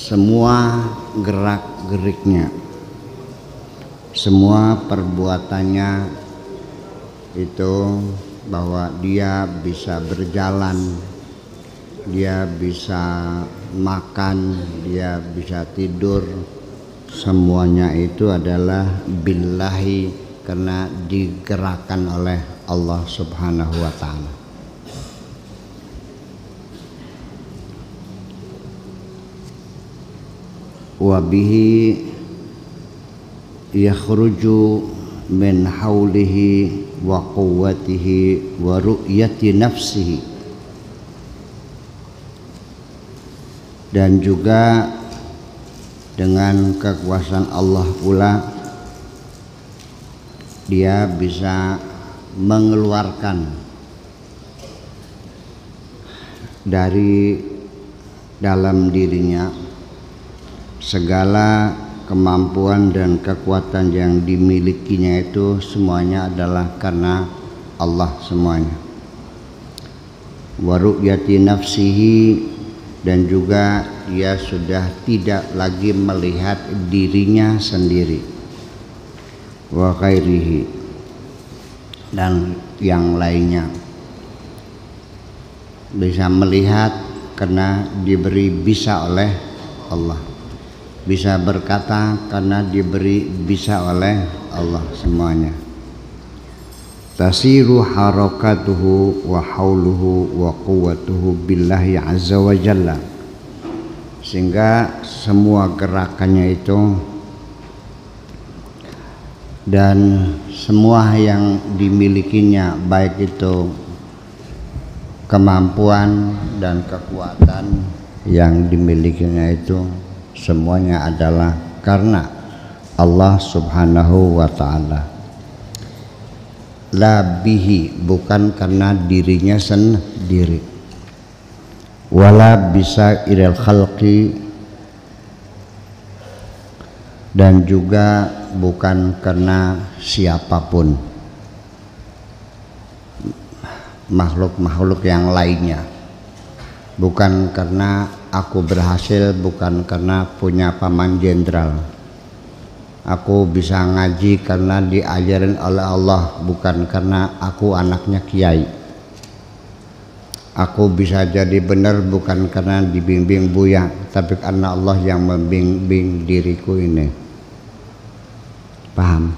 semua gerak-geriknya, semua perbuatannya itu, bahwa dia bisa berjalan, dia bisa makan, dia bisa tidur, semuanya itu adalah billahi, karena digerakkan oleh Allah Subhanahu wa ta'ala. Wa bihi yakhruju min haulihi wa quwwatihi wa ru'yati nafsihi, dan juga dengan kekuasaan Allah pula dia bisa mengeluarkan dari dalam dirinya segala kemampuan dan kekuatan yang dimilikinya, itu semuanya adalah karena Allah semuanya. Wa ru'yati nafsihi, dan juga dia sudah tidak lagi melihat dirinya sendiri. Wa khairihi, dan yang lainnya, bisa melihat karena diberi bisa oleh Allah, bisa berkata karena diberi bisa oleh Allah semuanya. Tasiru harakatuhu wa hauluhu wa quwwatuhu billahi azza wa jalla, sehingga semua gerakannya itu dan semua yang dimilikinya, baik itu kemampuan dan kekuatan yang dimilikinya, itu semuanya adalah karena Allah Subhanahu wa ta'ala. La bihi, bukan karena dirinya sendiri. Wala bisa ilal khalqi, dan juga bukan karena siapapun, makhluk-makhluk yang lainnya. Bukan karena aku berhasil, bukan karena punya paman jenderal. Aku bisa ngaji karena diajarin oleh Allah, bukan karena aku anaknya kiai. Aku bisa jadi benar bukan karena dibimbing Buya, tapi karena Allah yang membimbing diriku ini. Paham?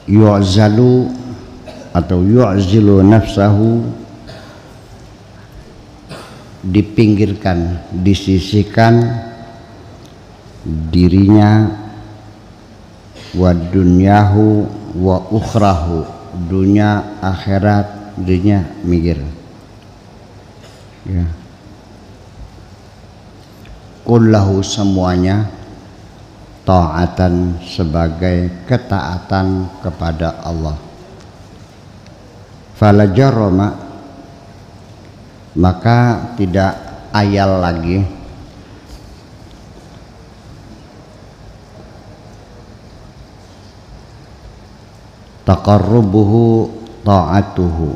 Yu'zalu atau yu'zilu nafsahu, dipinggirkan, disisihkan dirinya, wa dunyahu wa ukhrahu, dunia akhirat dirinya minggir, ya. Kullahu, semuanya, ta'atan, sebagai ketaatan kepada Allah. Fala jarama, maka tidak ayal lagi taqarrubuhu ta'atuhu,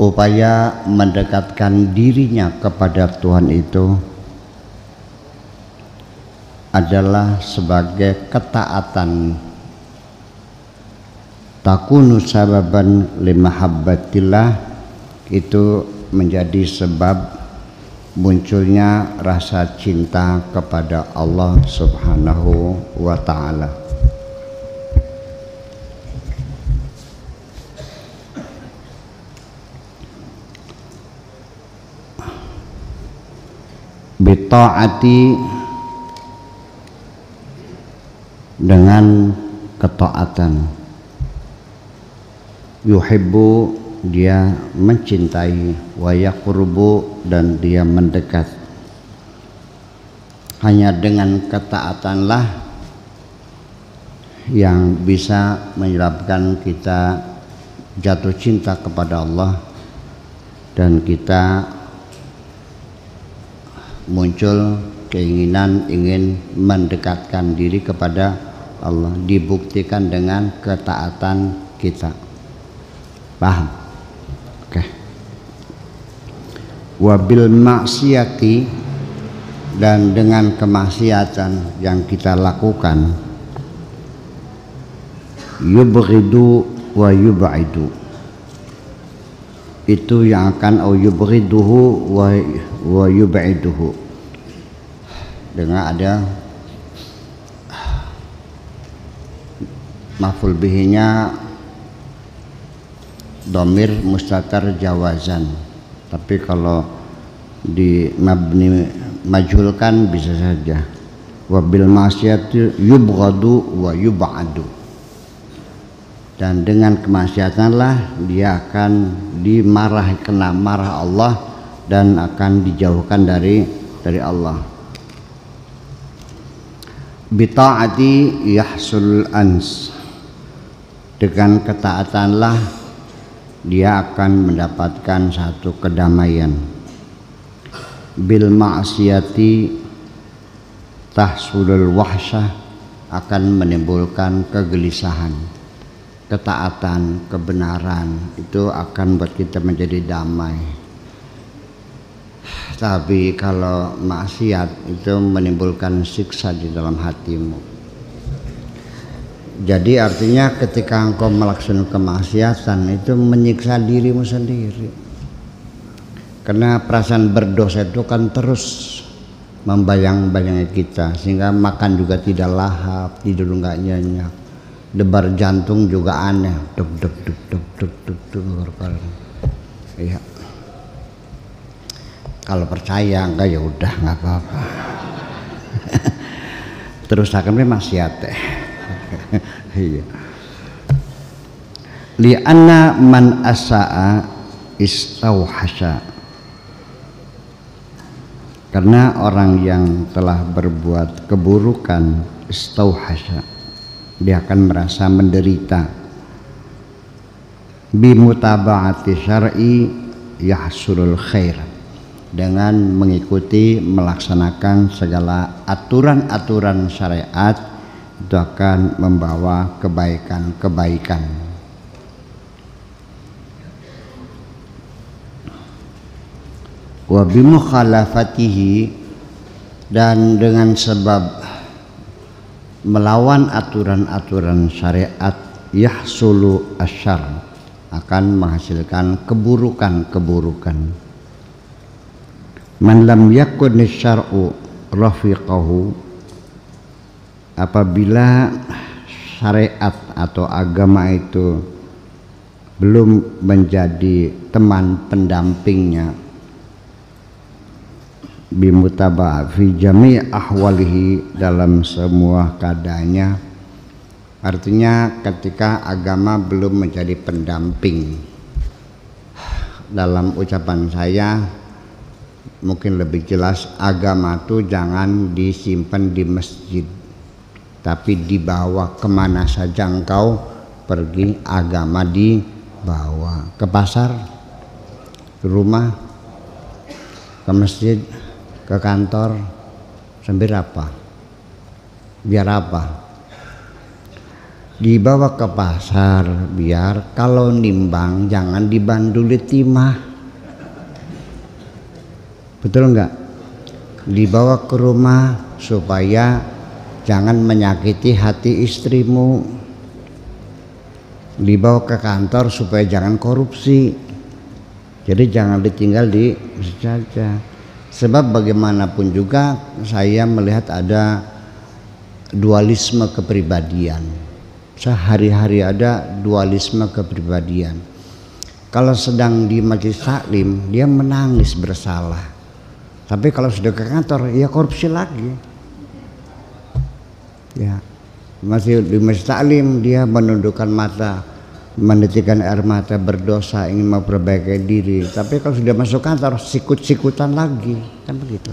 upaya mendekatkan dirinya kepada Tuhan itu adalah sebagai ketaatan. Takunu sababan limahabbatillah, itu menjadi sebab munculnya rasa cinta kepada Allah Subhanahu wa ta'ala. Bita'ati, dengan ketaatan. Yuhibbu, dia mencintai, wa yaqrubu, dan dia mendekat. Hanya dengan ketaatanlah yang bisa menyebabkan kita jatuh cinta kepada Allah, dan kita muncul keinginan ingin mendekatkan diri kepada Allah, dibuktikan dengan ketaatan kita. Paham? Oke. Wabil maksiati, dan dengan kemaksiatan yang kita lakukan, yubghidu wa yub'idu, itu yang akan yubghiduhu wa yub'iduhu, dengan ada maf'ul bihinya dhamir mustatir jawazan, tapi kalau di mabni majhulkan bisa saja wabil maksiati yubghadu wa yub'adu, dan dengan kemaksiatanlah dia akan dimarahi, kena marah Allah dan akan dijauhkan dari Allah. Bita'ati yahsul ans, dengan ketaatanlah dia akan mendapatkan satu kedamaian. Bil ma'siyati tahsulul wahsyah, akan menimbulkan kegelisahan. Ketaatan, kebenaran itu akan buat kita menjadi damai. Tapi kalau maksiat itu menimbulkan siksa di dalam hatimu. Jadi artinya ketika engkau melaksanakan kemaksiatan itu menyiksa dirimu sendiri. Karena perasaan berdosa itu kan terus membayang-bayangi kita, sehingga makan juga tidak lahap, tidur nggak nyenyak, debar jantung juga aneh, duk duk duk duk duk duk duk. Iya. Kalau percaya enggak ya udah nggak apa-apa. Terus akan maksiat teh. Iya. Li'anna man asa'a istauhasha, karena orang yang telah berbuat keburukan istauhasha, dia akan merasa menderita. Bimutaba'ati syar'i yahsulul khair, dengan mengikuti melaksanakan segala aturan-aturan syariat itu akan membawa kebaikan-kebaikan. Wa bimukhalafatihi, dan dengan sebab melawan aturan-aturan syariat yahsulu asyar, akan menghasilkan keburukan-keburukan. Man lam yakun syar'u rafiqahu, apabila syariat atau agama itu belum menjadi teman pendampingnya, bimutaba fi jami' ahwalihi, dalam semua keadaannya. Artinya ketika agama belum menjadi pendamping, dalam ucapan saya mungkin lebih jelas, agama itu jangan disimpan di masjid, tapi dibawa kemana saja engkau pergi, agama dibawa ke pasar, ke rumah, ke masjid, ke kantor, sambil apa? Biar apa? Dibawa ke pasar biar kalau nimbang jangan dibanduli timah. Betul enggak? Dibawa ke rumah supaya jangan menyakiti hati istrimu. Dibawa ke kantor supaya jangan korupsi. Jadi jangan ditinggal di saja. Sebab bagaimanapun juga saya melihat ada dualisme kepribadian. Sehari-hari ada dualisme kepribadian. Kalau sedang di majelis taklim dia menangis bersalah, tapi kalau sudah ke kantor ya korupsi lagi. Ya, masih di majelis taklim dia menundukkan mata, menitikkan air mata, berdosa, ingin memperbaiki diri, tapi kalau sudah masuk kantor sikut-sikutan lagi, kan begitu.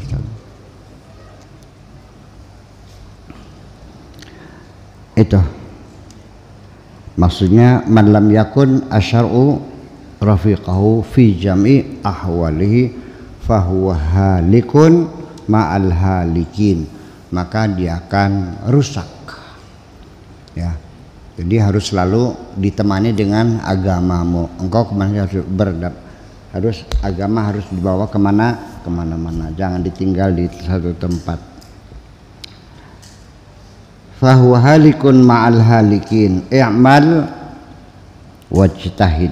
Itu maksudnya, man lam yakun asyar'u rafiqahu fi jam'i ahwalihi fahuwa halikun ma'al halikin, maka dia akan rusak, ya, Jadi harus selalu ditemani dengan agamamu. Engkau kemana harus agama harus dibawa kemana-mana. Jangan ditinggal di satu tempat. Fahuwa halikun ma'al halikin. I'mal wajtahid.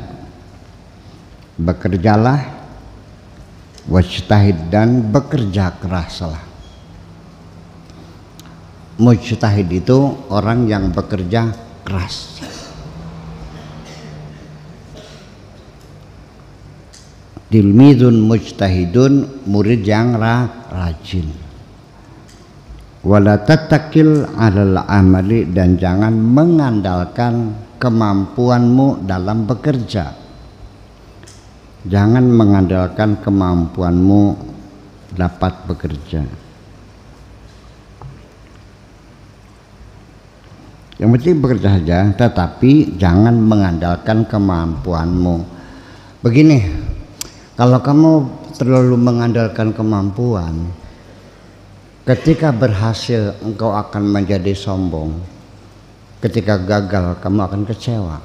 Bekerjalah, wajtahid, dan bekerja keraslah. Mujtahid itu orang yang bekerja keras. Tilmidun mujtahidun, murid yang rajin. Wala tattakil 'alal amali, dan jangan mengandalkan kemampuanmu dalam bekerja. Jangan mengandalkan kemampuanmu dapat bekerja. Yang penting bekerja saja, tetapi jangan mengandalkan kemampuanmu. Begini, kalau kamu terlalu mengandalkan kemampuan, ketika berhasil engkau akan menjadi sombong, ketika gagal kamu akan kecewa.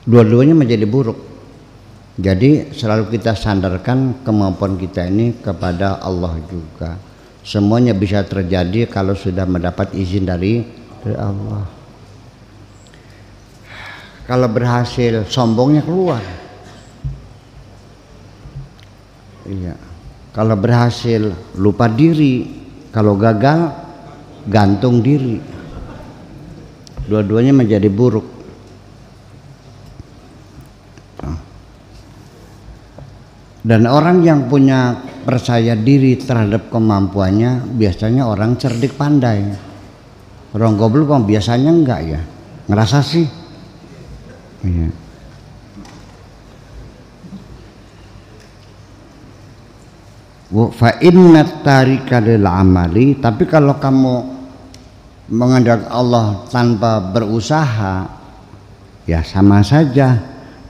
Dua-duanya menjadi buruk. Jadi selalu kita sandarkan kemampuan kita ini kepada Allah juga. Semuanya bisa terjadi kalau sudah mendapat izin dari Allah. Kalau berhasil, sombongnya keluar. Iya. Kalau berhasil, lupa diri. Kalau gagal, gantung diri. Dua-duanya menjadi buruk. Dan orang yang punya percaya diri terhadap kemampuannya biasanya orang cerdik pandai. Orang goblok kok biasanya enggak ya, ngerasa sih. Iya. Fa inna tarika lil amali, tapi kalau kamu mengandalkan Allah tanpa berusaha, ya sama saja.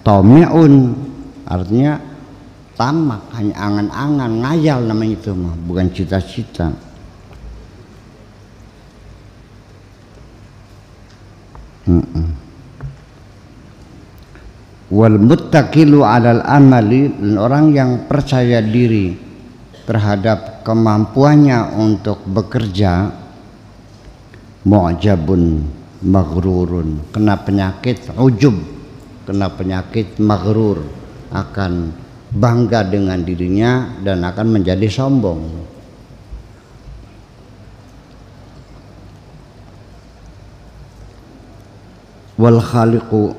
Tomi'un, artinya tamak, hanya angan-angan, ngayal namanya itu mah, bukan cita-cita. Wal muttaqilu 'alal amali, dan orang yang percaya diri terhadap kemampuannya untuk bekerja, mu'jabun maghrurun, kena penyakit ujub, kena penyakit maghrur, akan bangga dengan dirinya dan akan menjadi sombong. Wal khaliqu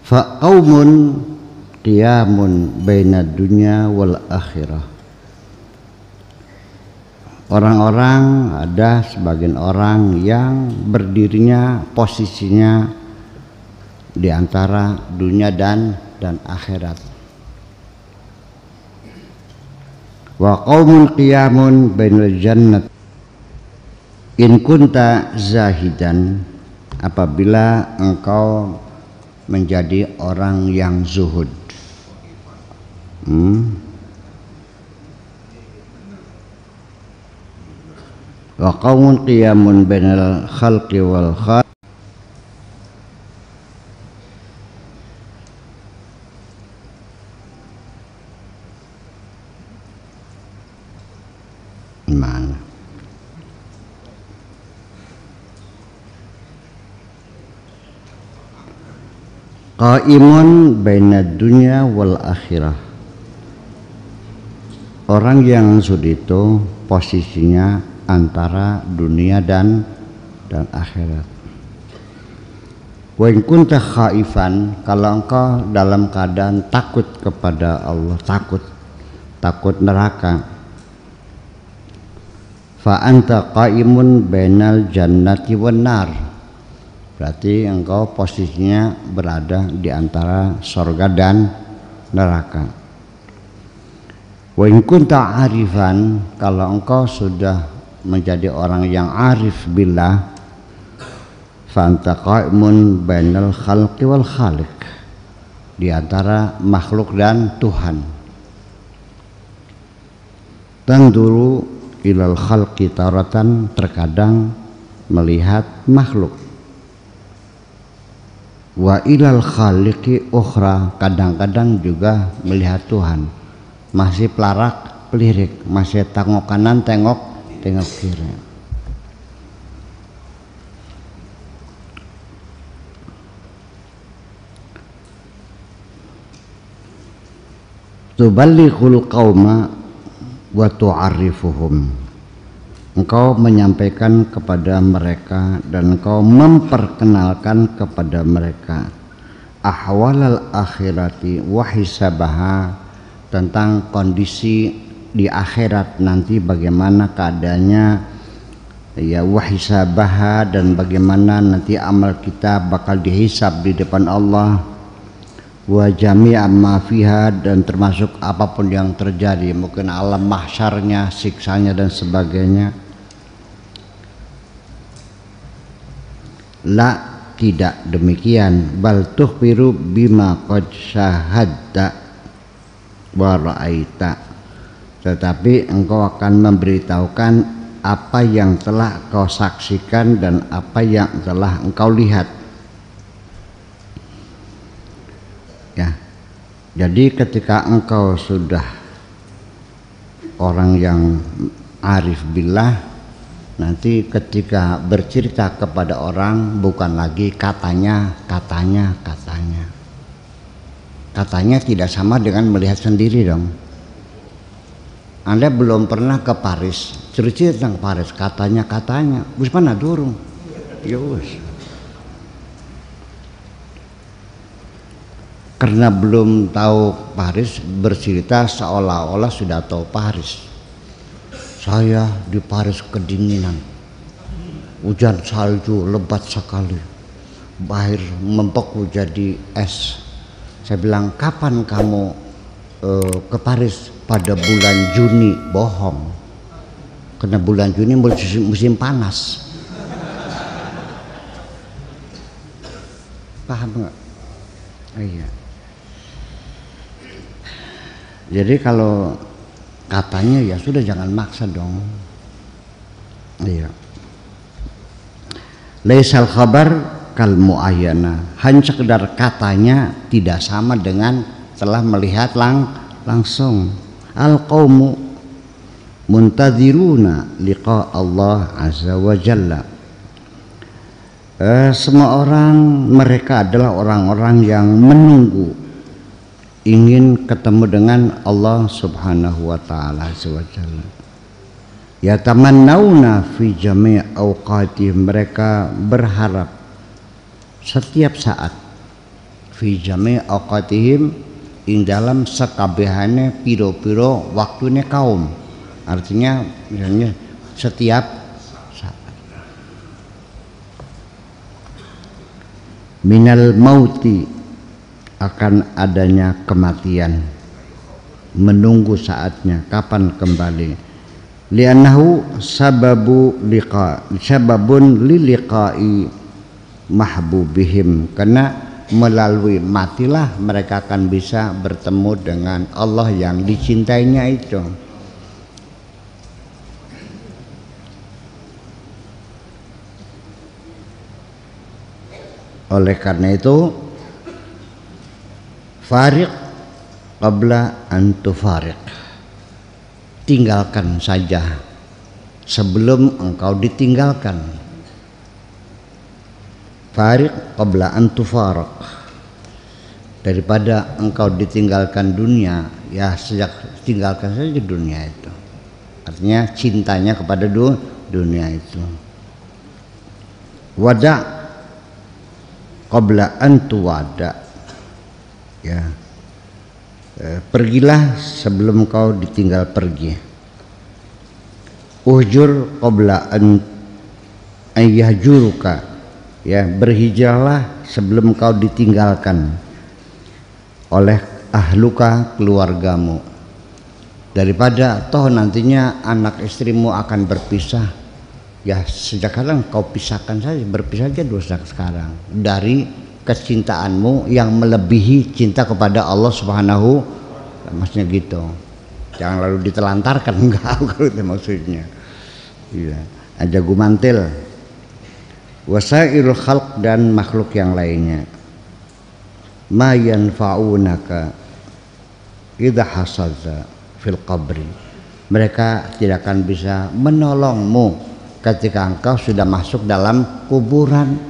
fa qaumun qiyamun bainad dunya wal akhirah. Orang-orang, ada sebagian orang yang berdirinya, posisinya di antara dunia dan akhirat. Wa qaumun qiyamun bainal jannat in kunta zahidan, apabila engkau menjadi orang yang zuhud. Wa qaumun qiyamun bainal khalqi wal khaliq. Mana? Qaimun bainad dunya wal akhirah. Orang yang sudito posisinya antara dunia dan akhirat. Wa in kunta khaifan, kalau engkau dalam keadaan takut kepada Allah, takut neraka, fa anta qaimun bainal jannati wan nar, berarti engkau posisinya berada di antara surga dan neraka. Wa in kunta arifan, kalau engkau sudah menjadi orang yang arif billah, fa anta qaimun bainal khalqi wal khaliq, di antara makhluk dan Tuhan. Tanduru ilal khalqi taratan, terkadang melihat makhluk. Wa ilal khaliqi ukhra, kadang-kadang juga melihat Tuhan. Masih pelarak pelirik, masih tengok kanan tengok kiri. Tuballighul qauma wa tu'arrifuhum, engkau menyampaikan kepada mereka dan engkau memperkenalkan kepada mereka ahwalal akhirati wa hisabaha, tentang kondisi di akhirat nanti bagaimana keadaannya, ya, wa hisabaha, dan bagaimana nanti amal kita bakal dihisab di depan Allah, wa jami'a ma fiha, dan termasuk apapun yang terjadi, mungkin alam mahsyarnya, siksanya dan sebagainya. La, tidak demikian, bal tukhbiru bima qad syahadta wa ra'aita, tetapi engkau akan memberitahukan apa yang telah kau saksikan dan apa yang telah engkau lihat. Ya, jadi ketika engkau sudah orang yang arif billah, nanti ketika bercerita kepada orang bukan lagi katanya tidak sama dengan melihat sendiri dong. Anda belum pernah ke Paris, cerita tentang Paris, katanya wis mana durung ya wis. Karena belum tahu Paris, bercerita seolah-olah sudah tahu Paris. Saya di Paris kedinginan, hujan salju lebat sekali, air membeku jadi es. Saya bilang, kapan kamu ke Paris? Pada bulan Juni. Bohong, karena bulan Juni musim panas. Paham nggak? Iya. Jadi kalau katanya ya sudah, jangan maksa dong. Iya. Laisal khabar kal muayyana, hanya sekedar katanya tidak sama dengan telah melihat langsung. Al qaumu muntadziruna liqa Allah azza wa jalla. Semua orang, mereka adalah orang-orang yang menunggu, ingin ketemu dengan Allah subhanahu wa ta'ala azza wa jalla. Yatamannawna fi jami' awqati, mereka berharap setiap saat, fi jami' awqatihim, ing dalam sekabehane piro-piro waktunya kaum. Artinya misalnya setiap saat. Minal mauti, akan adanya kematian, menunggu saatnya kapan kembali. Li'annahu sababun liliqa'i mahbubihim, karena melalui matilah mereka akan bisa bertemu dengan Allah yang dicintainya itu. Oleh karena itu, fariq qabla an tufariq, tinggalkan saja sebelum engkau ditinggalkan. Fariq qabla an tufariq, daripada engkau ditinggalkan dunia, ya sejak tinggalkan saja dunia itu. Artinya cintanya kepada dunia itu. Wada' qabla an tuwada, ya, pergilah sebelum kau ditinggal pergi. Ujur qabla an ayyahjuruka, ya, berhijrahlah sebelum kau ditinggalkan oleh ahluka, keluargamu, daripada toh nantinya anak istrimu akan berpisah. Ya sejak sekarang kau pisahkan saja, berpisah saja dulu sejak sekarang dari kecintaanmu yang melebihi cinta kepada Allah subhanahu, maksudnya gitu. Jangan lalu ditelantarkan, enggak, kalau itu maksudnya. Iya, aja gumantil. wasairul khalq dan makhluk yang lainnya, ma yanfa'unaka idza hasadza fil qabri, mereka tidak akan bisa menolongmu ketika engkau sudah masuk dalam kuburan.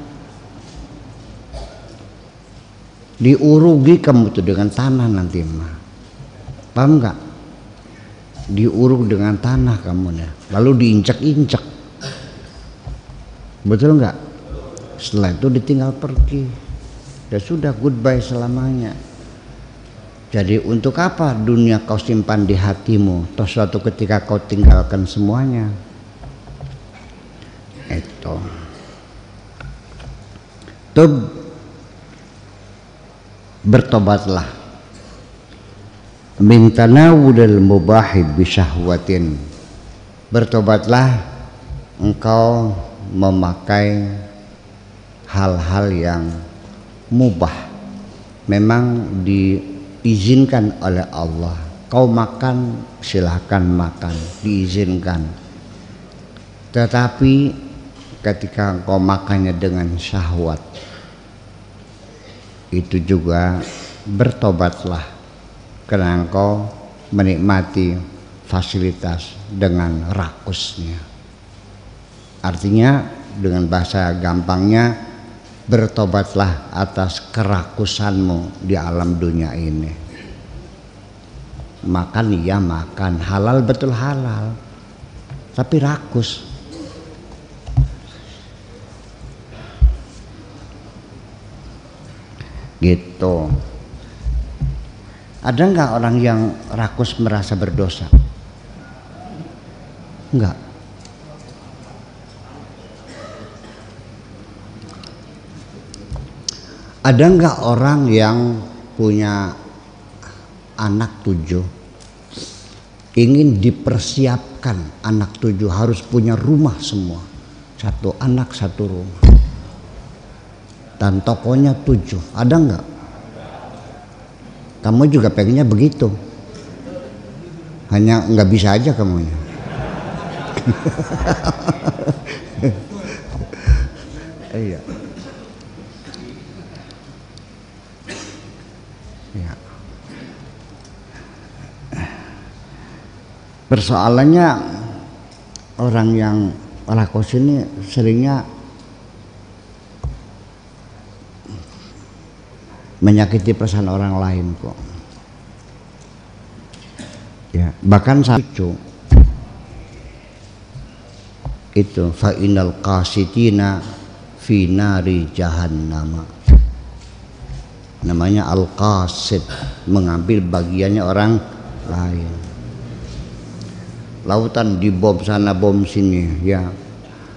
Diurugi kamu tuh dengan tanah nanti mah, paham nggak? Diuruk dengan tanah kamu nih, lalu diinjak-injak, betul nggak? Setelah itu ditinggal pergi, ya sudah goodbye selamanya. Jadi untuk apa dunia kau simpan di hatimu, toh suatu ketika kau tinggalkan semuanya. Itu tub, bertobatlah, min tanawulil mubahi bisyahwatin, bertobatlah engkau memakai hal-hal yang mubah, memang diizinkan oleh Allah. Kau makan silahkan makan, diizinkan. Tetapi ketika engkau makannya dengan syahwat, itu juga bertobatlah, karena engkau menikmati fasilitas dengan rakusnya. Artinya dengan bahasa gampangnya, bertobatlah atas kerakusanmu di alam dunia ini. Makan iya makan, halal betul halal, tapi rakus. Gitu. Ada nggak orang yang rakus merasa berdosa? Enggak. Ada nggak orang yang punya anak 7, ingin dipersiapkan anak 7 harus punya rumah semua, 1 anak 1 rumah, dan tokonya 7, ada nggak? Kamu juga pengennya begitu, hanya nggak bisa aja kamunya. Iya. Ya. Persoalannya orang yang rakus ini seringnya menyakiti perasaan orang lain kok. Ya, bahkan lucu itu fa innal qasitina fi nari jahannam. Namanya al-qasid, mengambil bagiannya orang lain. Lautan dibom sana bom sini, ya.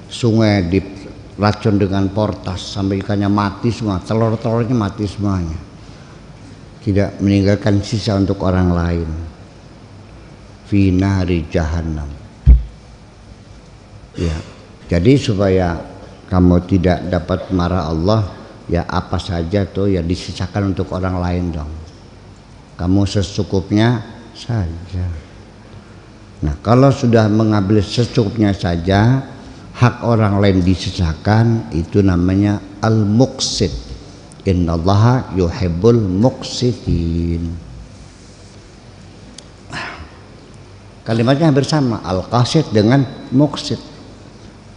Sungai diracun dengan portas sampai ikannya mati semua, telur-telurnya mati semuanya. Tidak meninggalkan sisa untuk orang lain. Fi nari jahannam. Ya. Jadi supaya kamu tidak dapat marah Allah, ya apa saja tuh ya disisakan untuk orang lain dong. Kamu secukupnya saja. Nah, kalau sudah mengambil secukupnya saja, hak orang lain disisakan, itu namanya al-muqsid. Innallaha yuhibbul muqsidin. Kalimatnya hampir sama, al-qasid dengan muqsid,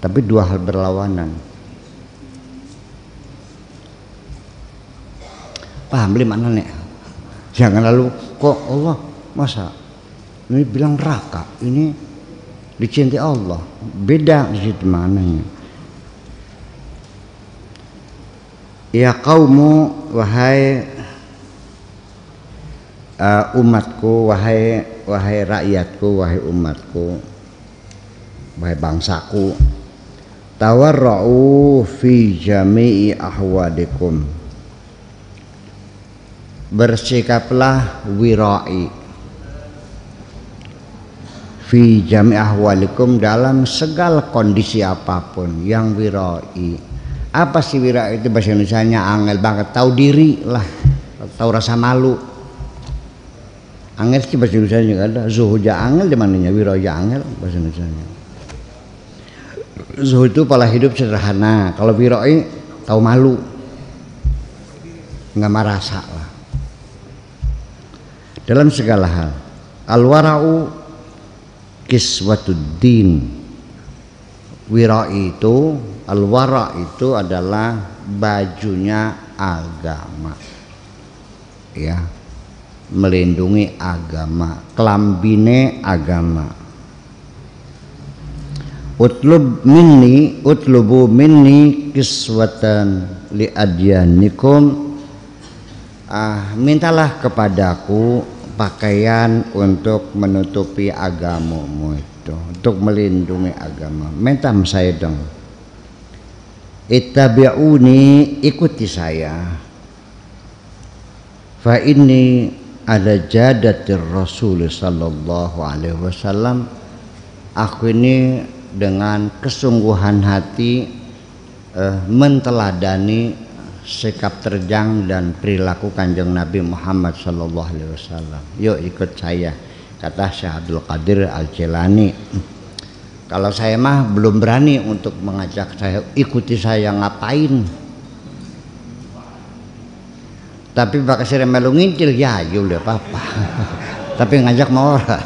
tapi dua hal berlawanan. Paham beli mana nih? Jangan lalu kok Allah masa ini bilang neraka, ini dicintai Allah, beda di situ mananya. Ya qaumu, wahai umatku, wahai rakyatku, wahai umatku, wahai bangsaku, tawarra'u fi jami'i ahwadikum, bersikaplah wirai fi jami' ahwalikum, dalam segala kondisi apapun. Yang wirai, apa sih wirai itu bahasa Indonesianya angel banget, tahu diri lah, tahu rasa malu. Angel sih bahasa Indonesia juga ada, zuhuja angel di mananya, wirai angel bahasa Indonesianya. Zuhud itu pola hidup sederhana. Kalau wiroi tahu malu, nggak merasa lah dalam segala hal. Al-wara'u kiswatuddin. Wiroi itu, al-wara' itu adalah bajunya agama, ya, melindungi agama, kelambine agama. Utlubu minni kiswatan li adyanikum. Mintalah kepadaku pakaian untuk menutupi agamamu itu, untuk melindungi agama. Minta saya dong. Ittabi'uni, ikuti saya. Fa inni ala jadatir Rasul sallallahu alaihi wasallam. Aku ini dengan kesungguhan hati menteladani sikap terjang dan perilaku Kanjeng Nabi Muhammad sallallahu alaihi wasallam. Yuk ikut saya, kata Syekh Abdul Qadir Al-Jilani. Kalau saya mah belum berani untuk mengajak saya, ikuti saya ngapain. Tapi pakai sire melu ngincil ya udah apa-apa. Tapi ngajak mau ora.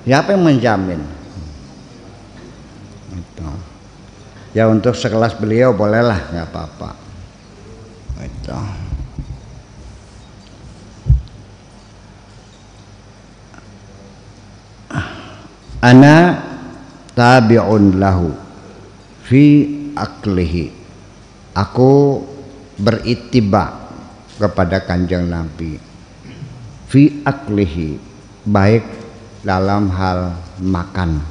Ya apa yang menjamin? Itu. Ya untuk sekelas beliau bolehlah, nggak apa-apa. Itu. Ana tabi'un lahu fi aklihi. Aku berittiba kepada Kanjeng Nabi fi aklihi, baik dalam hal makan,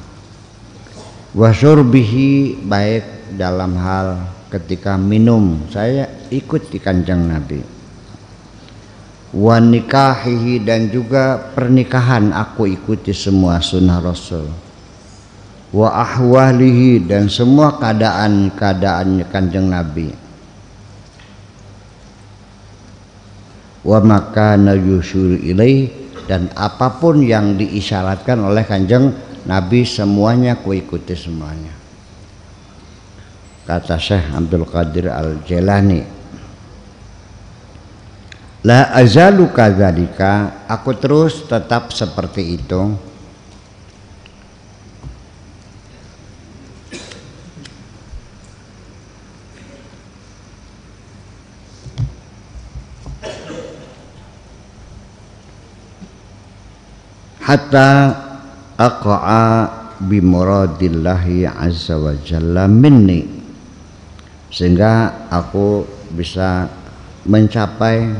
wa syurbihi, baik dalam hal ketika minum, saya ikut di Kanjeng Nabi, wa nikahihi, dan juga pernikahan aku ikuti semua sunnah Rasul, wa ahwalihi, dan semua keadaan-keadaannya Kanjeng Nabi, wa makana yusyur ilaih, dan apapun yang diisyaratkan oleh Kanjeng Nabi semuanya ku ikuti semuanya, kata Syekh Abdul Qadir Al-Jilani. La azalu kadzalika, aku terus tetap seperti itu. Hatta aqa'a bimuradillahi azza wa jalla minni, sehingga aku bisa mencapai,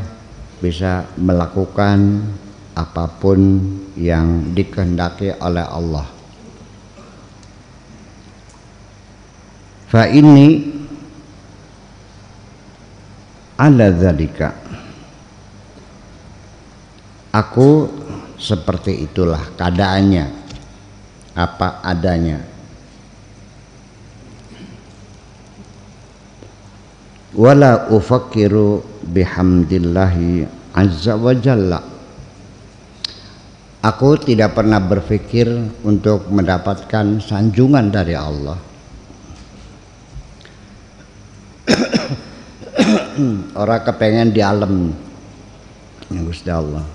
bisa melakukan apapun yang dikehendaki oleh Allah. Fa inni ala dzalika, aku seperti itulah keadaannya, apa adanya. Wala ufakkiru bihamdillahi azza wa jalla, aku tidak pernah berpikir untuk mendapatkan sanjungan dari Allah. Orang kepengen di alam yang Gusti Allah.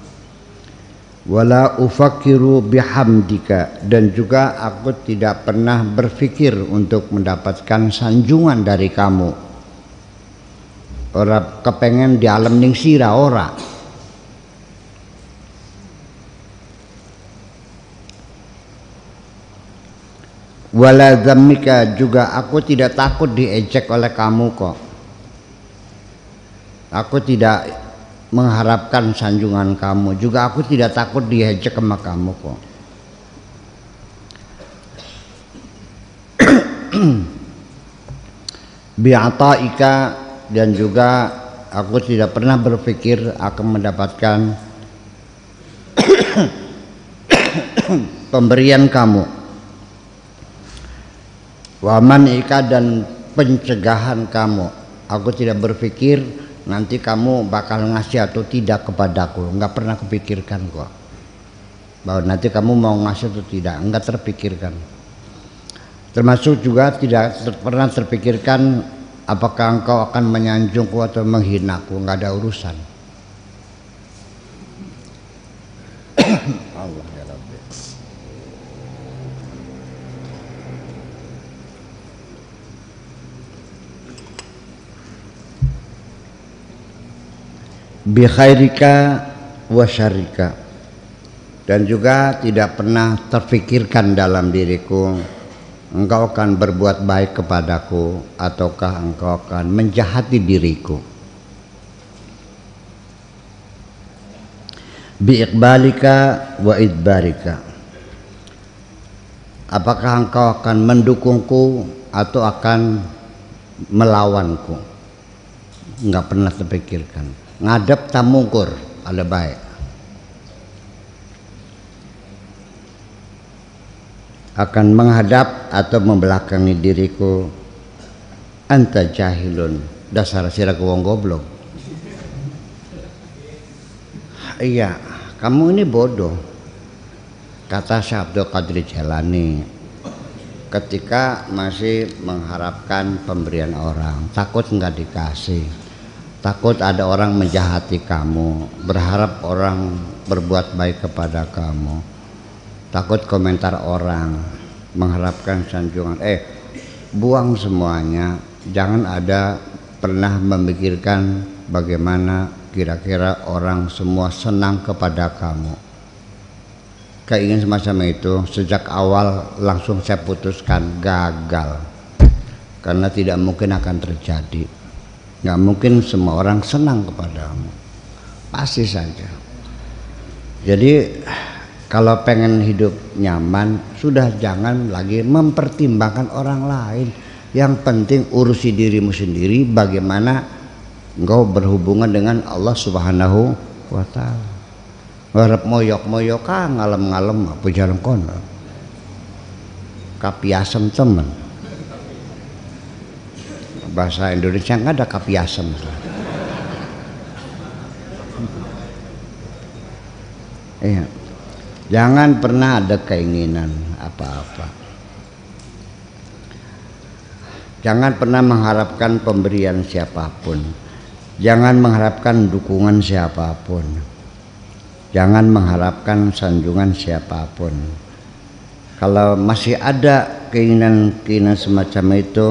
Wala ufakiru bihamdika, dan juga aku tidak pernah berpikir untuk mendapatkan sanjungan dari kamu. Ora kepengen di alam ning sira ora. Wala dhammika, juga aku tidak takut diejek oleh kamu kok. Aku tidak mengharapkan sanjungan kamu, juga aku tidak takut diejek sama kamu kok. Bi'ataika, dan juga aku tidak pernah berpikir akan mendapatkan pemberian kamu. Wa man'ika, dan pencegahan kamu. Aku tidak berpikir nanti kamu bakal ngasih atau tidak kepadaku, nggak pernah kepikirkan kok bahwa nanti kamu mau ngasih atau tidak, nggak terpikirkan. Termasuk juga tidak pernah terpikirkan apakah engkau akan menyanjungku atau menghinaku, nggak ada urusan. Allah ya Rabbi. Bi khairika wa syarrika, dan juga tidak pernah terfikirkan dalam diriku engkau akan berbuat baik kepadaku ataukah engkau akan menjahati diriku. Bi iqbalika wa idbarika, apakah engkau akan mendukungku atau akan melawanku. Enggak pernah terpikirkan. Ngadep tamungkur ada baik, akan menghadap atau membelakangi diriku. Anta jahilun, dasar sira wong goblok. Iya, kamu ini bodoh, kata Syekh Abdul Qadir Jailani ketika masih mengharapkan pemberian orang. Takut nggak dikasih, takut ada orang menjahati kamu, berharap orang berbuat baik kepada kamu, takut komentar orang, mengharapkan sanjungan. Buang semuanya. Jangan ada pernah memikirkan bagaimana kira-kira orang semua senang kepada kamu. Keinginan semacam itu sejak awal langsung saya putuskan gagal, karena tidak mungkin akan terjadi. Nggak mungkin semua orang senang kepadamu, pasti saja. Jadi kalau pengen hidup nyaman, sudah jangan lagi mempertimbangkan orang lain. Yang penting urusi dirimu sendiri, bagaimana engkau berhubungan dengan Allah Subhanahu wa ta'ala. Ngarep moyok-moyok ngalem-ngalem apa jalan kono. Kapiasem temen. Bahasa Indonesia nggak ada kapiasem. Iya. Jangan pernah ada keinginan apa-apa. Jangan pernah mengharapkan pemberian siapapun. Jangan mengharapkan dukungan siapapun. Jangan mengharapkan sanjungan siapapun. Kalau masih ada keinginan-keinginan semacam itu,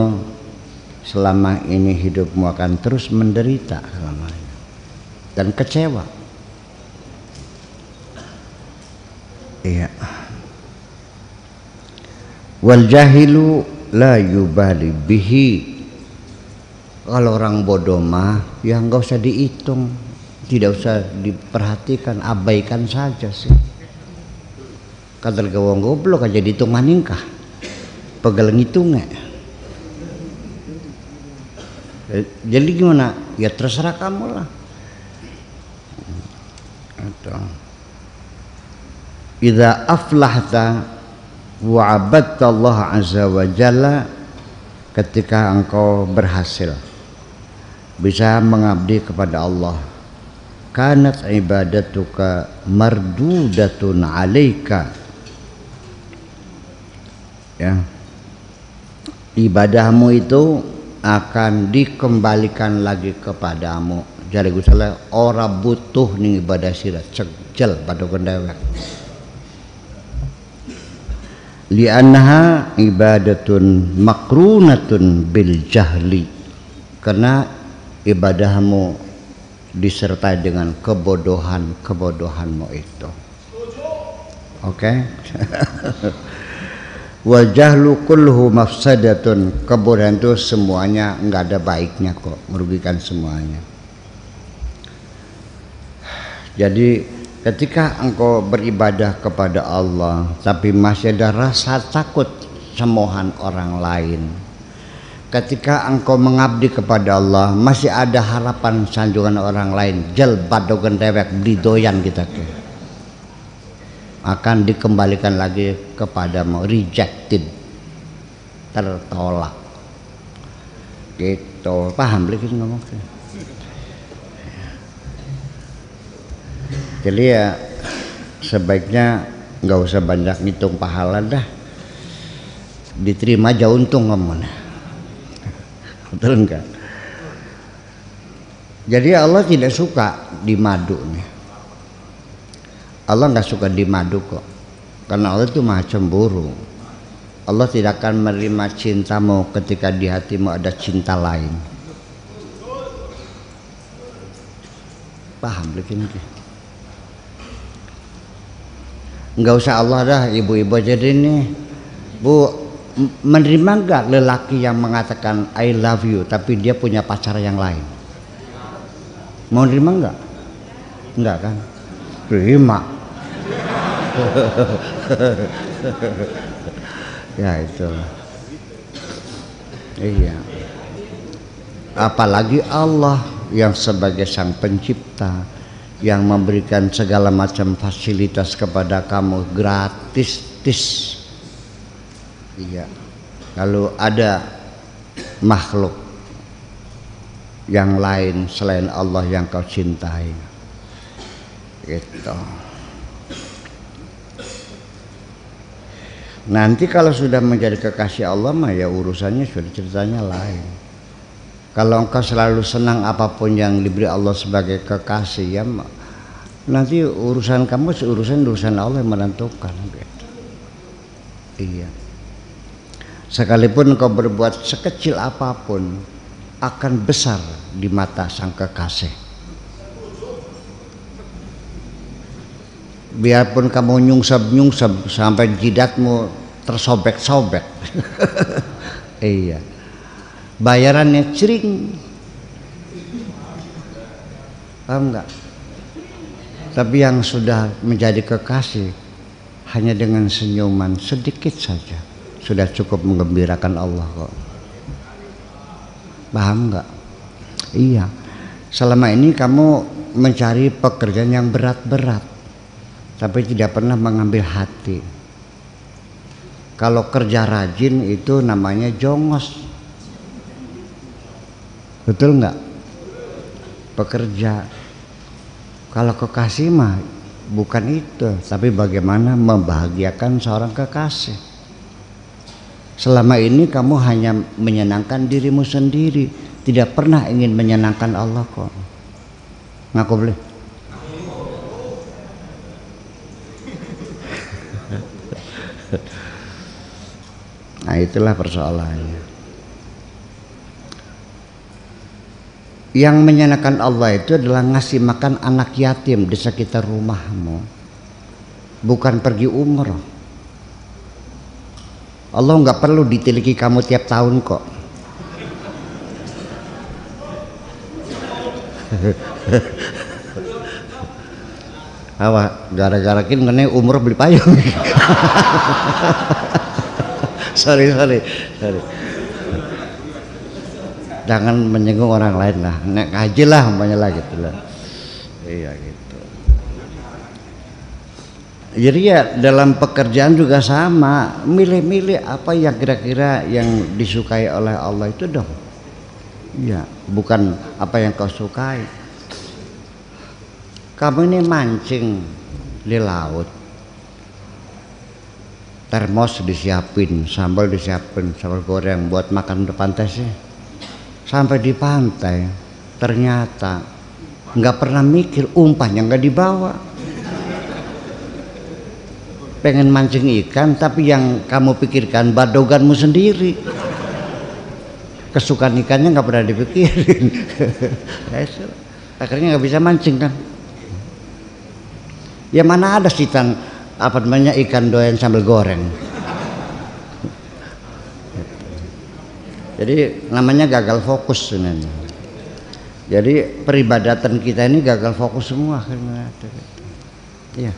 selama ini hidupmu akan terus menderita selamanya dan kecewa. Iya. Wal jahilu la yubali bihi. Kalau orang bodoh mah ya nggak usah dihitung, tidak usah diperhatikan, abaikan saja sih. Kadal gawang goblok aja dihitung maningkah, pegel ngitungnya. Jadi gimana? Ya terserah kamu lah. Idza aflahta wa abadta Allah azza wa jalla, ketika engkau berhasil bisa mengabdi kepada Allah, kanat ibadatuka mardudatun alaika, ya, ibadahmu itu akan dikembalikan lagi kepadamu. Jadi gusala ora butuh ning ibadah sira cegel pada kendewek. Li'annaha ibadatun makrunatun bil jahli, karena ibadahmu disertai dengan kebodohanmu itu. Oke? Wa jahlu kulluhu mafsadatun, kebodohan itu semuanya enggak ada baiknya kok, merugikan semuanya. Jadi ketika engkau beribadah kepada Allah tapi masih ada rasa takut semohan orang lain, ketika engkau mengabdi kepada Allah masih ada harapan sanjungan orang lain, jel badogan dewek beli doyan kita ke, akan dikembalikan lagi kepadamu, rejected, tertolak gitu. Paham lagi ngomong. Jadi ya sebaiknya nggak usah banyak ngitung pahala dah. diterima aja untung ngomong. Betul enggak? Jadi Allah tidak suka dimadu nih. Allah nggak suka dimadu kok, karena Allah itu maha cemburu. Allah tidak akan menerima cintamu ketika di hatimu ada cinta lain. Paham begini? Nggak usah Allah dah, ibu-ibu jadi nih, Bu, menerima nggak lelaki yang mengatakan I love you tapi dia punya pacar yang lain? Mau nerima nggak? Nggak kan? Terima. Ya itu. Iya. Apalagi Allah yang sebagai sang pencipta, yang memberikan segala macam fasilitas kepada kamu gratis. Iya. Kalau ada makhluk yang lain selain Allah yang kau cintai, gitu. Nanti kalau sudah menjadi kekasih Allah mah ya urusannya sudah ceritanya lain. Kalau engkau selalu senang apapun yang diberi Allah sebagai kekasih, ya nanti urusan kamu urusan Allah yang menentukan, gitu. Iya. Sekalipun engkau berbuat sekecil apapun, akan besar di mata sang kekasih. Biarpun kamu nyungsep sampai jidatmu tersobek-sobek. Iya. Bayarannya cering. Paham enggak? Tapi yang sudah menjadi kekasih hanya dengan senyuman sedikit saja sudah cukup menggembirakan Allah kok. Paham enggak? Iya. Selama ini kamu mencari pekerjaan yang berat-berat, tapi tidak pernah mengambil hati. Kalau kerja rajin itu namanya jongos. Betul enggak? Pekerja. Kalau kekasih mah bukan itu, tapi bagaimana membahagiakan seorang kekasih. Selama ini kamu hanya menyenangkan dirimu sendiri, tidak pernah ingin menyenangkan Allah kok. Ngaku boleh? Nah itulah persoalannya. Yang menyenangkan Allah itu adalah ngasih makan anak yatim di sekitar rumahmu, bukan pergi umroh. Allah nggak perlu ditiliki kamu tiap tahun kok. Apa gara-gara kini umroh beli payung. sorry. Jangan menyinggung orang lain lah. Nek ngaji lah umpamanya lah gitu lah. Iya gitu. Jadi ya dalam pekerjaan juga sama, milih-milih apa yang kira-kira yang disukai oleh Allah itu dong. Ya, bukan apa yang kau sukai. Kamu ini mancing di laut, termos disiapin, sambal disiapin, sambal goreng buat makan depan tesnya. Sampai di pantai, ternyata nggak pernah mikir umpannya nggak dibawa. Pengen mancing ikan, tapi yang kamu pikirkan badoganmu sendiri. Kesukaan ikannya nggak pernah dipikirin. Akhirnya nggak bisa mancing kan. Ya mana ada sitan apa namanya ikan doyan sambal goreng. Jadi namanya gagal fokus sebenarnya. Jadi peribadatan kita ini gagal fokus semua. Iya.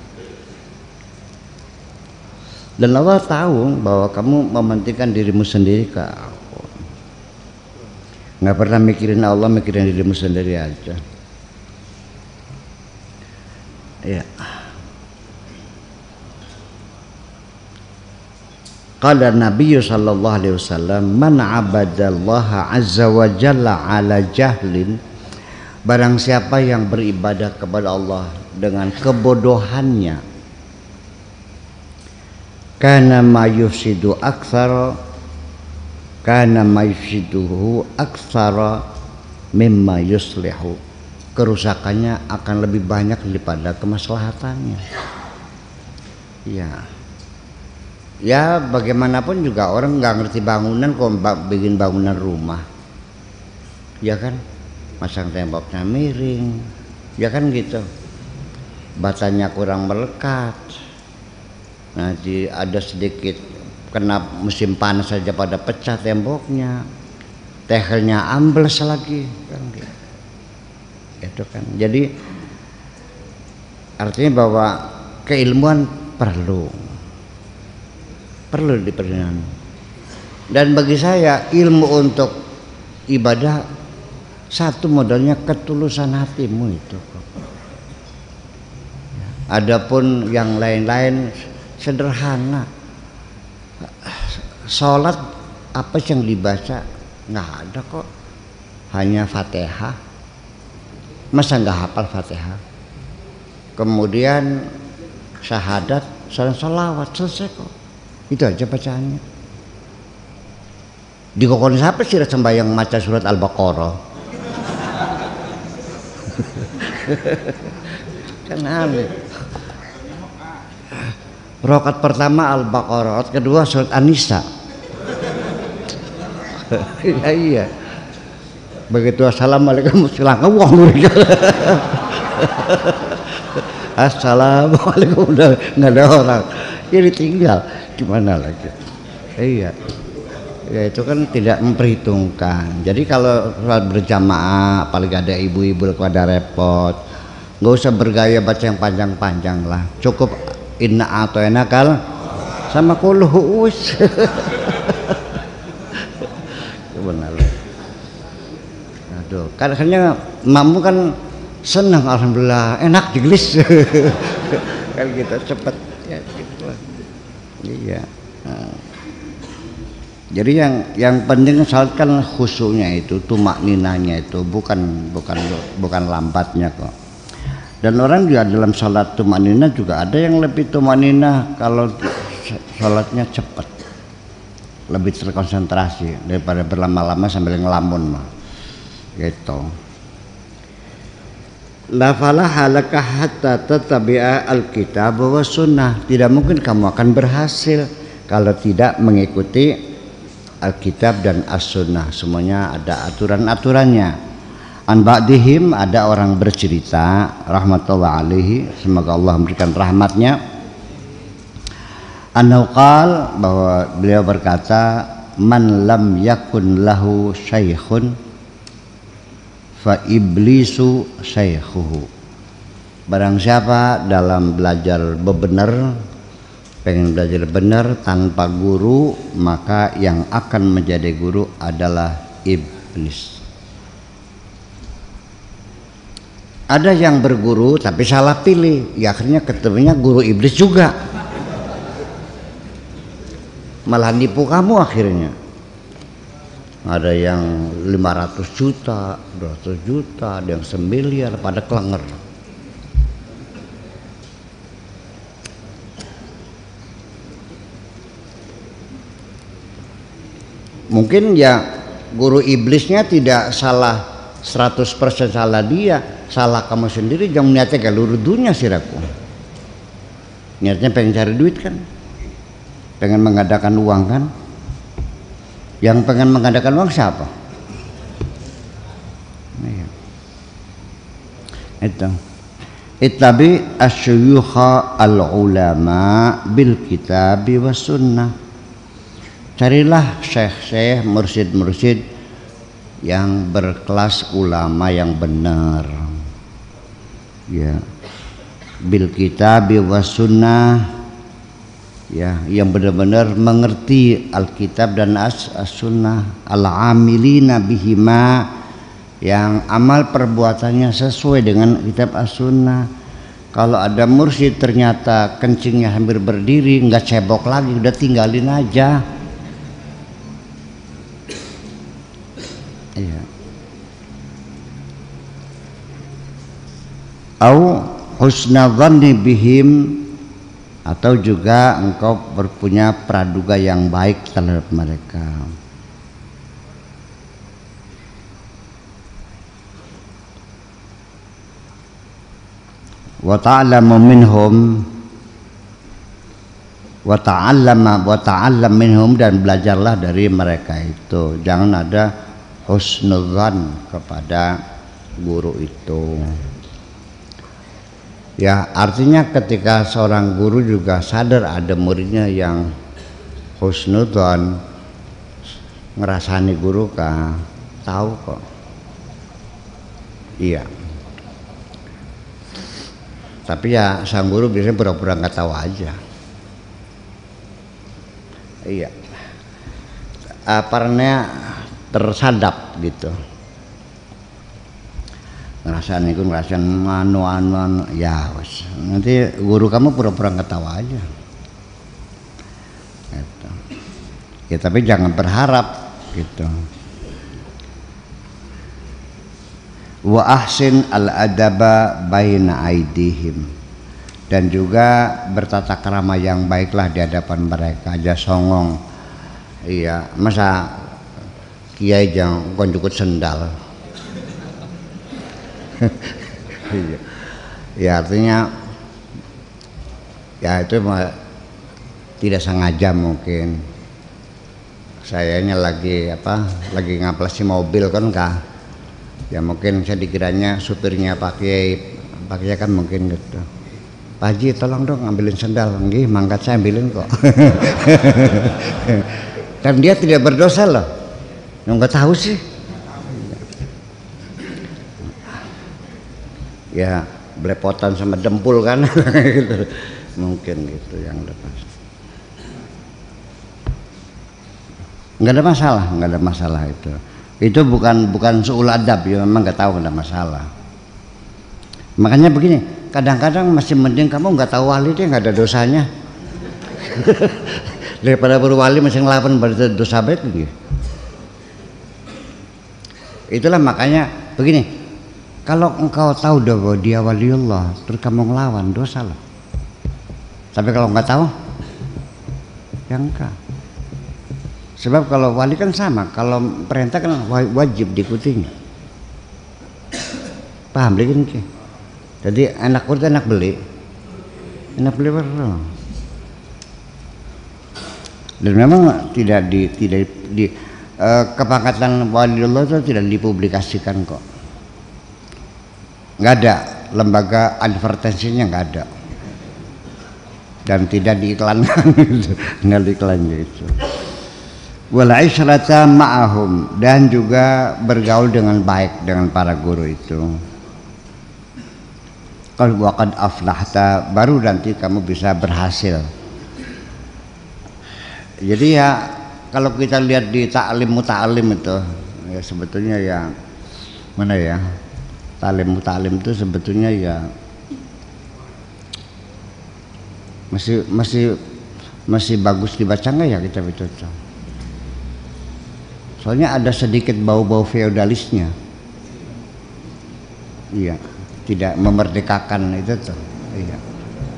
Dan Allah tahu bahwa kamu mementingkan dirimu sendiri kak. Nggak pernah mikirin Allah, mikirin dirimu sendiri aja. Ya. Qala Nabi sallallahu alaihi wasallam, man abadallaha azza wa jalla ala jahlin, barang siapa yang beribadah kepada Allah dengan kebodohannya, kana ma yufsidu aktsar kana maysiduhu aktsara mimma yuslihu, kerusakannya akan lebih banyak daripada kemaslahatannya. Ya bagaimanapun juga orang nggak ngerti bangunan kok bikin bangunan rumah, ya kan, masang temboknya miring, ya kan gitu, batanya kurang melekat, nanti ada sedikit kena musim panas saja pada pecah temboknya, tehelnya ambles lagi, kan gitu. Itu kan, jadi artinya bahwa keilmuan perlu diperlukan. Dan bagi saya ilmu untuk ibadah satu modalnya ketulusan hatimu itu. Adapun yang lain-lain sederhana. Sholat apa yang dibaca nggak ada kok, hanya Fatihah. Masa nggak hafal Fatihah? Kemudian syahadat, salawat, selesai kok. Itu aja bacaannya. Di kokon siapa sih sembahyang maca surat Al-Baqarah? Kan aneh. Rakaat pertama Al-Baqarah, rakaat kedua surat An-Nisa. Iya. Begitu assalamualaikum silakan wah mereka. Assalamualaikum, udah nggak ada orang. Jadi tinggal gimana lagi? Iya. Ya itu kan tidak memperhitungkan. Jadi kalau sholat berjamaah, apalagi ada ibu-ibu pada repot, nggak usah bergaya baca yang panjang-panjang lah. Cukup inna atau enakal sama kulhuus. Benar. Aduh, kadang-kadang mamu kan senang, alhamdulillah, enak digelis. Kan kita cepat ya gitu lah. Iya. Nah. Jadi yang penting salat kan khusyuknya itu, tumak ninanya itu, bukan lambatnya kok. Dan orang juga dalam salat tumak nina juga ada yang lebih tumak nina kalau salatnya cepat, lebih terkonsentrasi daripada berlama-lama sambil ngelamun mah. Gitu. La falaha laka hatta tattabi'a al-kitab wa sunnah. Tidak mungkin kamu akan berhasil kalau tidak mengikuti Alkitab dan As-Sunnah. Semuanya ada aturan-aturannya. An ba'dihim, ada orang bercerita rahmatullah alaihi, semoga Allah memberikan rahmatnya, annahu qala, bahwa beliau berkata, man lam yakun lahu syaikhun fa iblisu syaikhuhu. Barang siapa dalam belajar bebenar, pengen belajar benar tanpa guru, maka yang akan menjadi guru adalah iblis. Ada yang berguru tapi salah pilih, ya akhirnya ketemunya guru iblis juga, malah nipu kamu akhirnya. Ada yang 500 juta, 200 juta, ada yang 1 miliar, pada kelenger. Mungkin ya guru iblisnya tidak salah 100% salah dia, salah kamu sendiri. Jangan niatnya kayak luru dunia siraku. Niatnya pengen cari duit kan, pengen mengadakan uang kan. Yang pengen mengadakan uang siapa? Itu. Ittabi asyuyukha al-ulama bil kitabi was sunnah. Carilah syekh-syekh, mursyid-mursyid yang berkelas ulama yang benar. Ya. Bil kitabi was sunnah. Ya, yang benar-benar mengerti Alkitab dan As-Sunnah, al-amilina bihima, yang amal perbuatannya sesuai dengan kitab As-Sunnah. Kalau ada mursyid ternyata kencingnya hampir berdiri, nggak cebok lagi, udah tinggalin aja. Iya. Au husna dhanni bihim, atau juga engkau berpunya praduga yang baik terhadap mereka. wa ta'lamu minhum wa ta'allam minhum, dan belajarlah dari mereka itu. Jangan ada husnudzan kepada guru itu. Ya, artinya ketika seorang guru juga sadar ada muridnya yang husnudzan, ngerasani guru kah, tahu kok. Iya. Tapi ya sang guru biasanya pura-pura nggak tahu aja. Iya. Karena tersadap gitu. Ngerasain anu ya wes. Nanti guru kamu pura-pura nggak tahu aja. Gitu. Ya tapi jangan berharap gitu. Wa ahsin al-adaba baina aidihim, dan juga bertata krama yang baiklah di hadapan mereka. Aja songong. Iya, masa kiai jangan konjukut sendal. Ya artinya ya itu tidak sengaja mungkin. Sayanya lagi ngaplasi mobil kan kah, ya mungkin saya dikiranya supirnya pakai kan mungkin gitu. Pak Haji tolong dong ambilin sendal. Nggih, mangkat saya ambilin kok. Kan dia tidak berdosa loh, nggak tahu sih. Ya belepotan sama dempul kan. Gitu. Mungkin gitu yang lepas. Nggak ada masalah itu bukan suul adab, ya memang nggak tahu, nggak ada masalah. Makanya begini, kadang-kadang masih mending kamu nggak tahu wali, dia nggak ada dosanya. Daripada berwali masih ngelawan pada dosa baik gitu. Itulah makanya begini, kalau engkau tahu bahwa dia waliullah terus kamu ngelawan, dosa loh. Tapi kalau nggak tahu, ya enggak. Sebab kalau wali kan sama, kalau perintah kan wajib diikutinya. Paham begini? Jadi enak urut enak beli baru. Dan memang tidak di kepangkatan waliullah itu tidak dipublikasikan kok. Nggak ada, lembaga advertensinya nggak ada, dan tidak diiklankan. Nggak diiklannya itu. Wal isyrata ma'ahum, dan juga bergaul dengan baik dengan para guru itu. Kalau waqad aflahta, baru nanti kamu bisa berhasil. Jadi ya kalau kita lihat di ta'lim muta'alim itu ya sebetulnya ya mana ya, ta'lim muta'alim itu sebetulnya ya masih bagus dibaca nggak ya kitab itu? Soalnya ada sedikit bau-bau feodalisnya. Iya, tidak memerdekakan itu tuh. Iya.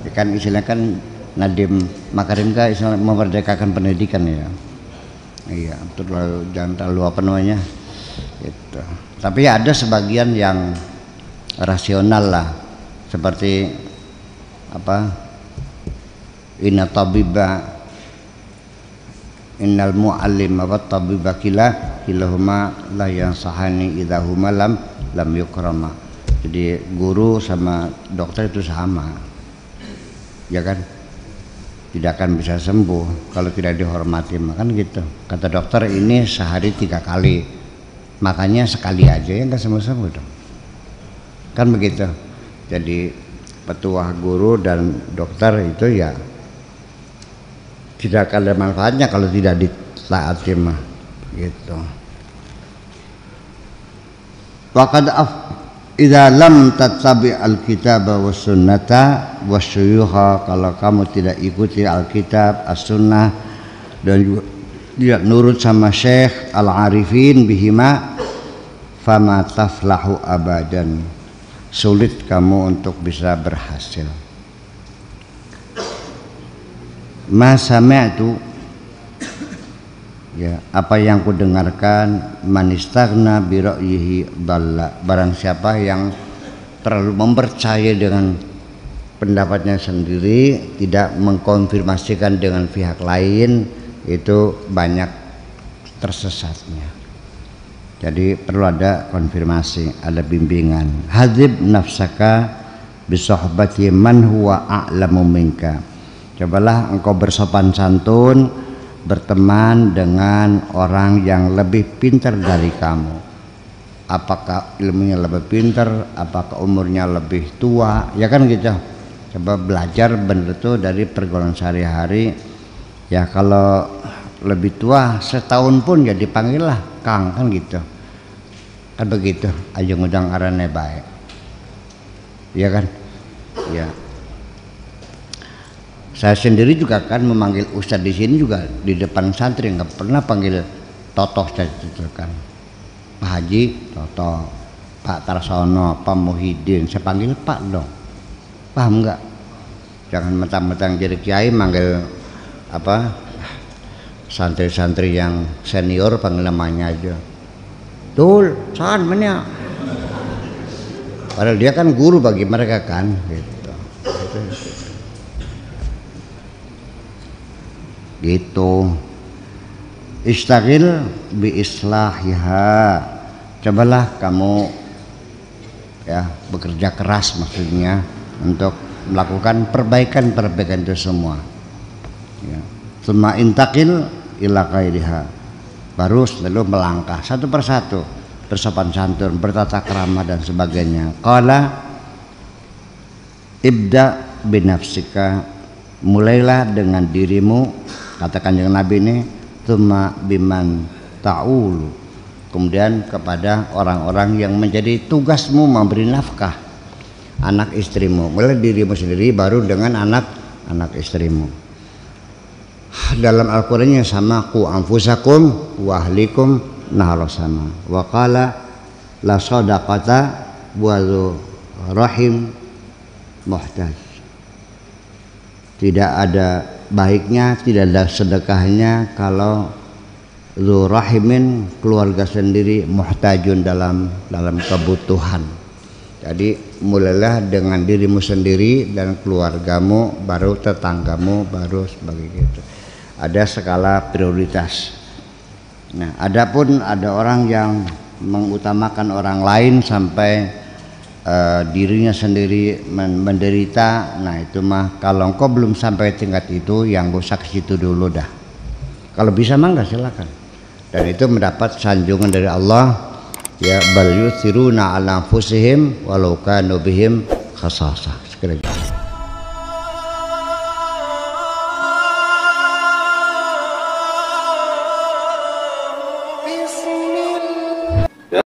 Kan istilahnya kan Nadiem Makarim kan istilah memerdekakan pendidikan ya. Iya, jangan terlalu apa namanya. Gitu. Tapi ada sebagian yang rasional lah, seperti apa? Inna tabiba innal mu'allim wa tabiba kilahuma la yansahani idahuma lam yukrama. Jadi guru sama dokter itu sama, ya kan, tidak akan bisa sembuh kalau tidak dihormati. Makan gitu kata dokter, ini sehari 3 kali, makanya sekali aja ya nggak sembuh dong, kan begitu. Jadi petuah guru dan dokter itu ya tidak akan ada manfaatnya kalau tidak ditaati mah gitu. Waqad idza lam tattabi alkitab was sunnata wasyuyukha, kalau kamu tidak ikuti alkitab as-sunnah dan juga tidak nurut sama syekh al-arifin bihima, fama taflahu abadan, sulit kamu untuk bisa berhasil. Ma sami'tu, ya apa yang ku dengarkan, manistaghna bi ra'yihi dhalla, barang siapa yang terlalu mempercayai dengan pendapatnya sendiri, tidak mengkonfirmasikan dengan pihak lain, itu banyak tersesatnya. Jadi perlu ada konfirmasi, ada bimbingan. Hadzib nafsaka bisahbati man huwa a'lamu minka. Cobalah engkau bersopan santun, berteman dengan orang yang lebih pintar dari kamu. Apakah ilmunya lebih pintar, apakah umurnya lebih tua, ya kan gitu. Coba belajar bener tuh dari pergaulan sehari-hari. Ya kalau lebih tua setahun pun ya dipanggil lah Kang, kan gitu. Kan begitu, aja ngundang arane baik. Iya kan? Ya. Saya sendiri juga kan memanggil ustadz di sini juga di depan santri, nggak pernah panggil totoh saya itu kan. Pak Haji, Toto, Pak Tarsono, Pak Muhyiddin, saya panggil Pak dong. Paham nggak? Jangan mentang-mentang jadi kiai manggil apa santri-santri yang senior panggil namanya aja. Dul, san mana? Padahal dia kan guru bagi mereka kan, gitu. Gitu. Istaghil bi islahiha. Cobalah kamu ya bekerja keras maksudnya untuk melakukan perbaikan itu semua. Ya. Tsumma intaqil ila ghairiha. Baru lalu melangkah satu persatu, bersopan santun, bertata krama dan sebagainya. Qala ibda binafsika, mulailah dengan dirimu, katakan yang Nabi ini, tsumma biman ta'ulu, kemudian kepada orang-orang yang menjadi tugasmu memberi nafkah, anak istrimu. Mulai dirimu sendiri baru dengan anak istrimu. Dalam Al-Qur'annya sama, qu anfusakum wa ahlikum nahar sama. Wa qala la sadaqata wa rahim muhtaj. Tidak ada baiknya, tidak ada sedekahnya kalau zu rahimin, keluarga sendiri, muhtajun, dalam kebutuhan. Jadi mulailah dengan dirimu sendiri dan keluargamu, baru tetanggamu, baru sebagai itu. Ada skala prioritas. Nah, adapun ada orang yang mengutamakan orang lain sampai dirinya sendiri menderita. Nah itu mah kalau engkau belum sampai tingkat itu, yang gak usah ke situ dulu dah. Kalau bisa mah enggak, silakan. Dan itu mendapat sanjungan dari Allah, ya bal yusiruna ala anfusihim walau kanu bihim khasasah.